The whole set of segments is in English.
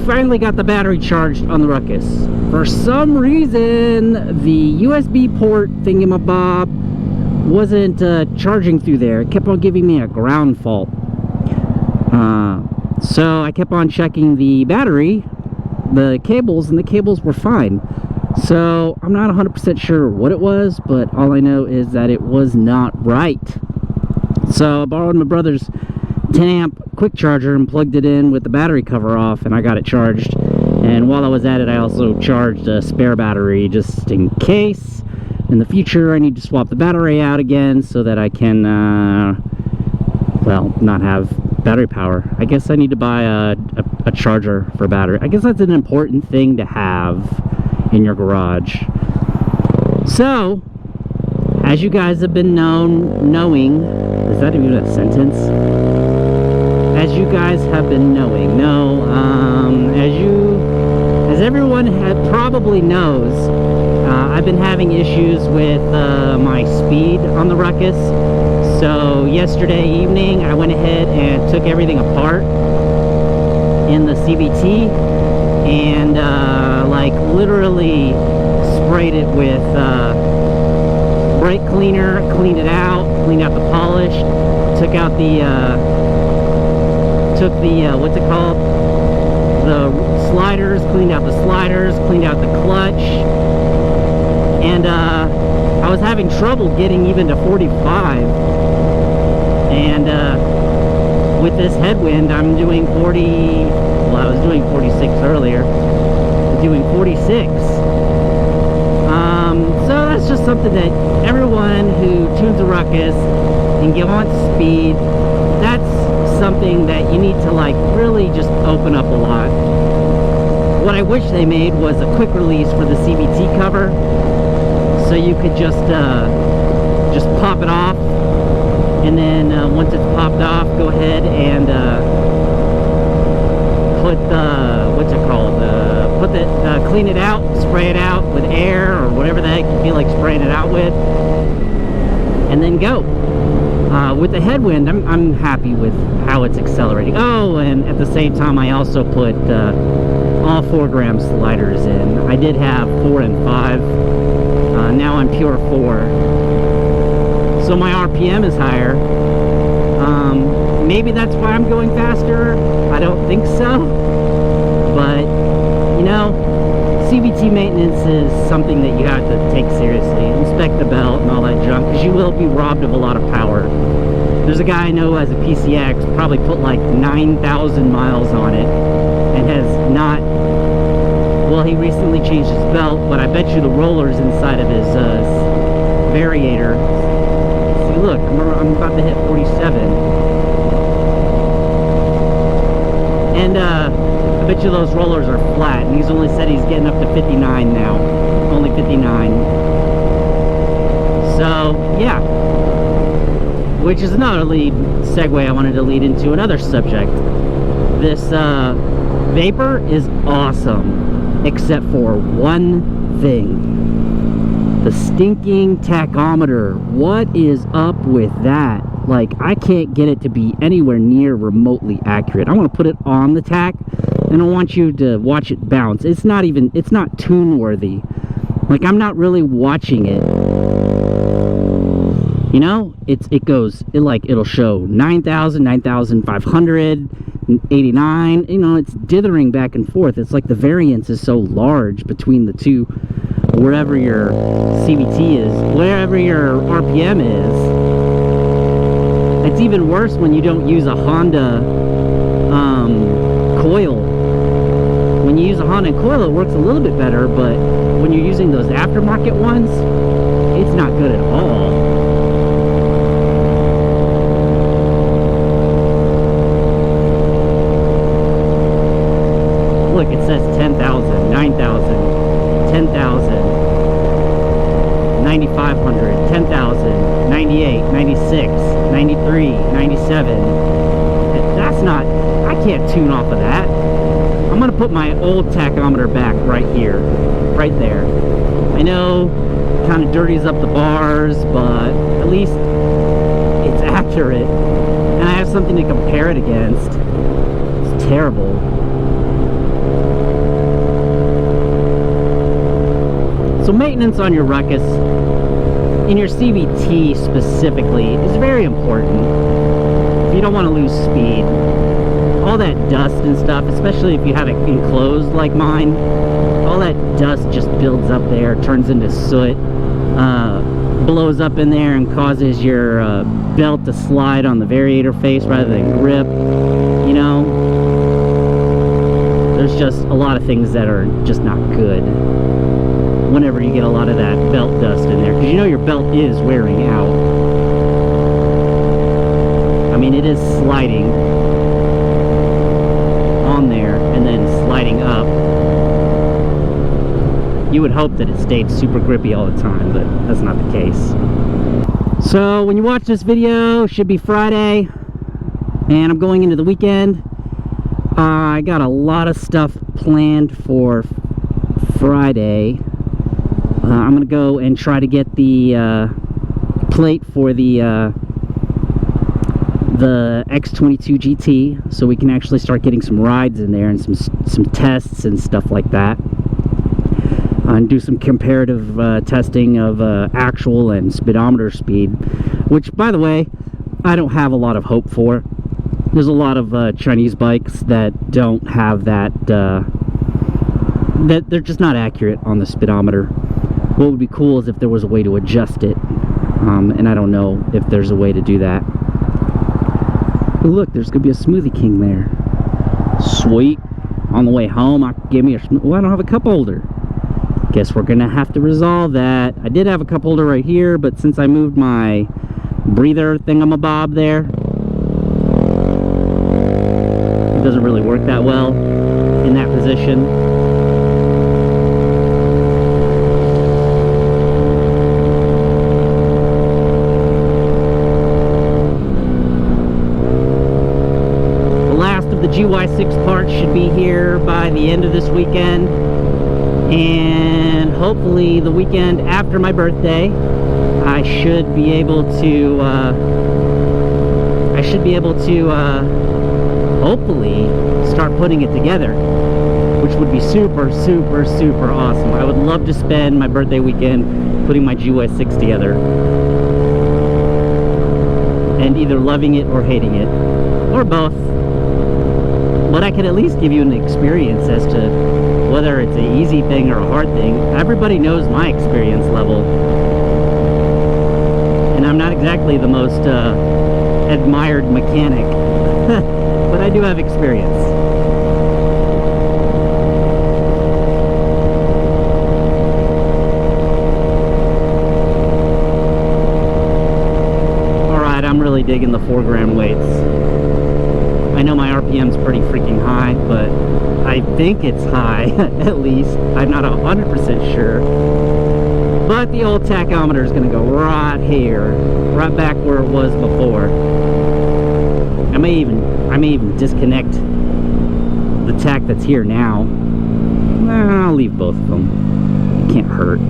finally got the battery charged on the Ruckus. For some reason, the USB port thingamabob wasn't charging through there. It kept on giving me a ground fault. So I kept on checking the battery, the cables, and the cables were fine. So I'm not 100% sure what it was, but all I know is that it was not right. So I borrowed my brother's 10 amp quick charger and plugged it in with the battery cover off, and I got it charged. And while I was at it, I also charged a spare battery just in case in the future I need to swap the battery out again so that I can well, not have battery power. I guess I need to buy a charger for battery. I guess that's an important thing to have in your garage. So as you guys have been knowing, is that even a sentence? As you guys have been knowing, as everyone probably knows, I've been having issues with my speed on the Ruckus. So yesterday evening I went ahead and took everything apart in the CVT and like literally sprayed it with brake cleaner, cleaned it out, cleaned out the polish, took out the what's it called, the sliders, cleaned out the sliders, cleaned out the clutch, and I was having trouble getting even to 45, and with this headwind I'm doing 40, well, I was doing 46 earlier, I'm doing 46. So that's just something that everyone who tunes a Ruckus and wants speed, that's something that you need to like really just open up a lot. What I wish they made was a quick release for the CVT cover, so you could just pop it off, and then once it's popped off, go ahead and put the, what's it called, clean it out, spray it out with air or whatever the heck you feel like spraying it out with, and then go. With the headwind, I'm happy with how it's accelerating. Oh, and at the same time I also put all 4-gram sliders in. I did have 4 and 5. Now I'm pure 4. So my RPM is higher. Maybe that's why I'm going faster. I don't think so. But, you know, CVT maintenance is something that you have to take seriously. Inspect the belt and all that junk, because you will be robbed of a lot of power. There's a guy I know who has a PCX, probably put like 9,000 miles on it, and has not, well, he recently changed his belt, but I bet you the rollers inside of his variator, see, look, I'm about to hit 47, and I bet you those rollers are flat, and he's only said he's getting up to 59 now, only 59, so, yeah. Which is another segue I wanted to lead into another subject. This Vapor is awesome, except for one thing. The stinking tachometer. What is up with that? Like, I can't get it to be anywhere near remotely accurate. I want to put it on the tack, and I want you to watch it bounce. It's not tune worthy. Like, I'm not really watching it. You know, it'll show 9,000, 9,500, 89, you know, it's dithering back and forth. It's like the variance is so large between the two, wherever your CVT is, wherever your RPM is. It's even worse when you don't use a Honda coil. When you use a Honda coil, it works a little bit better, but when you're using those aftermarket ones, it's not good at all. Look, it says 10,000, 9,000, 10,000, 9,500, 10,000, 98, 96, 93, 97. That's not, I can't tune off of that. I'm going to put my old tachometer back right here, right there. I know it kind of dirties up the bars, but at least it's accurate. And I have something to compare it against. It's terrible. So maintenance on your Ruckus, in your CVT specifically, is very important. If you don't want to lose speed, all that dust and stuff, especially if you have it enclosed like mine, all that dust just builds up there, turns into soot, blows up in there and causes your belt to slide on the variator face rather than grip. You know, there's just a lot of things that are just not good whenever you get a lot of that belt dust in there, because you know your belt is wearing out. I mean, it is sliding on there and then sliding up. You would hope that it stayed super grippy all the time, but that's not the case. So when you watch this video, it should be Friday, and I'm going into the weekend. I got a lot of stuff planned for Friday. I'm gonna go and try to get the plate for the X22 GT, so we can actually start getting some rides in there and some tests and stuff like that, and do some comparative testing of actual and speedometer speed, which, by the way, I don't have a lot of hope for. There's a lot of Chinese bikes that don't have that, that they're just not accurate on the speedometer. What would be cool is if there was a way to adjust it, and I don't know if there's a way to do that. Oh, look, there's gonna be a Smoothie King there. Sweet. On the way home, I can give me a oh, I don't have a cup holder. Guess we're gonna have to resolve that. I did have a cup holder right here, but since I moved my breather thingamabob there, it doesn't really work that well in that position. The GY6 parts should be here by the end of this weekend, and hopefully the weekend after my birthday I should be able to hopefully start putting it together, which would be super awesome. I would love to spend my birthday weekend putting my GY6 together and either loving it or hating it, or both. But I can at least give you an experience as to whether it's an easy thing or a hard thing. Everybody knows my experience level, and I'm not exactly the most admired mechanic, but I do have experience. Alright, I'm really digging the 4-gram weights. I know my RPM's pretty freaking high, but I think it's high, at least. I'm not 100% sure. But the old tachometer is going to go right here, right back where it was before. I may even disconnect the tach that's here now. Nah, I'll leave both of them. It can't hurt.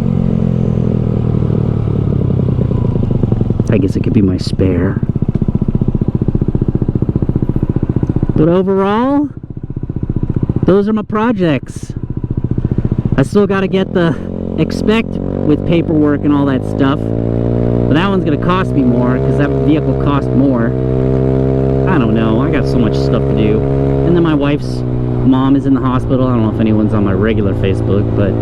I guess it could be my spare. But overall, those are my projects. I still got to get the expect with paperwork and all that stuff. But that one's going to cost me more because that vehicle cost more. I don't know. I got so much stuff to do. And then my wife's mom is in the hospital. I don't know if anyone's on my regular Facebook, but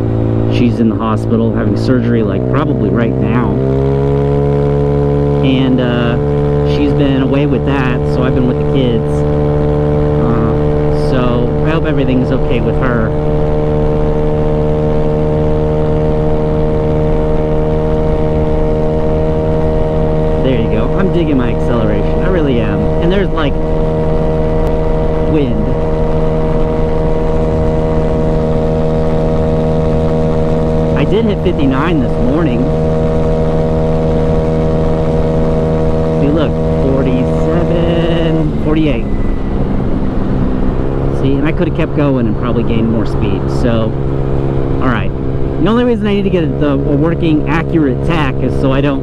she's in the hospital having surgery, like probably right now. And she's been away with that, so I've been with the kids. So I hope everything's okay with her. There you go. I'm digging my acceleration. I really am. And there's like wind. I did hit 59 this morning. See, look, 47, 48. And I could have kept going and probably gained more speed. So, alright. The only reason I need to get a working, accurate tach is so I don't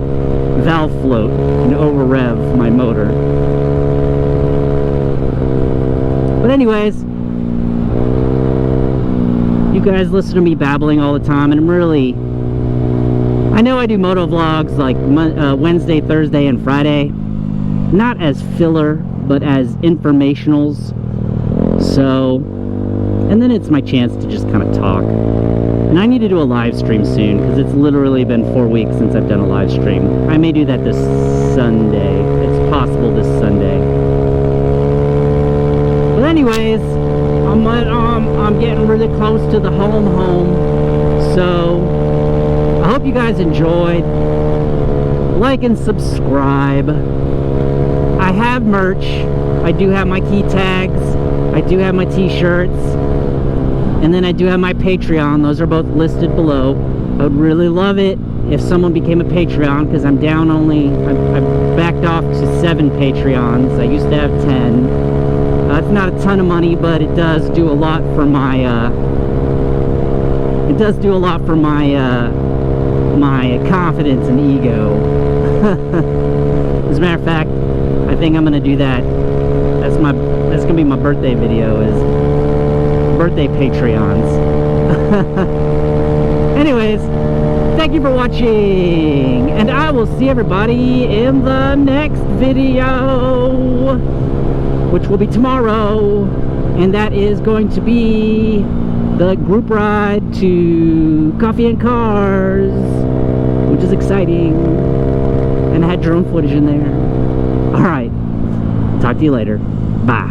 valve float and over rev my motor. But anyways, you guys listen to me babbling all the time, and I'm really I know I do moto vlogs like Wednesday, Thursday, and Friday. Not as filler, but as informationals. So, and then it's my chance to just kind of talk. And I need to do a live stream soon, because it's literally been 4 weeks since I've done a live stream. I may do that this Sunday. It's possible this Sunday. But anyways, I'm getting really close to the home. So, I hope you guys enjoyed. Like and subscribe. I have merch. I do have my KeyTags. I do have my t-shirts. And then I do have my Patreon. Those are both listed below. I would really love it if someone became a Patreon, because I'm down only, I've backed off to 7 Patreons. I used to have 10. It's not a ton of money, but it does do a lot for my, my confidence and ego. As a matter of fact, I think I'm gonna do that. That's gonna be my birthday video, is birthday Patreons. Anyways, thank you for watching, and I will see everybody in the next video, which will be tomorrow, and that is going to be the group ride to Coffee and Cars, which is exciting, and I had drone footage in there. Alright, talk to you later. Bye.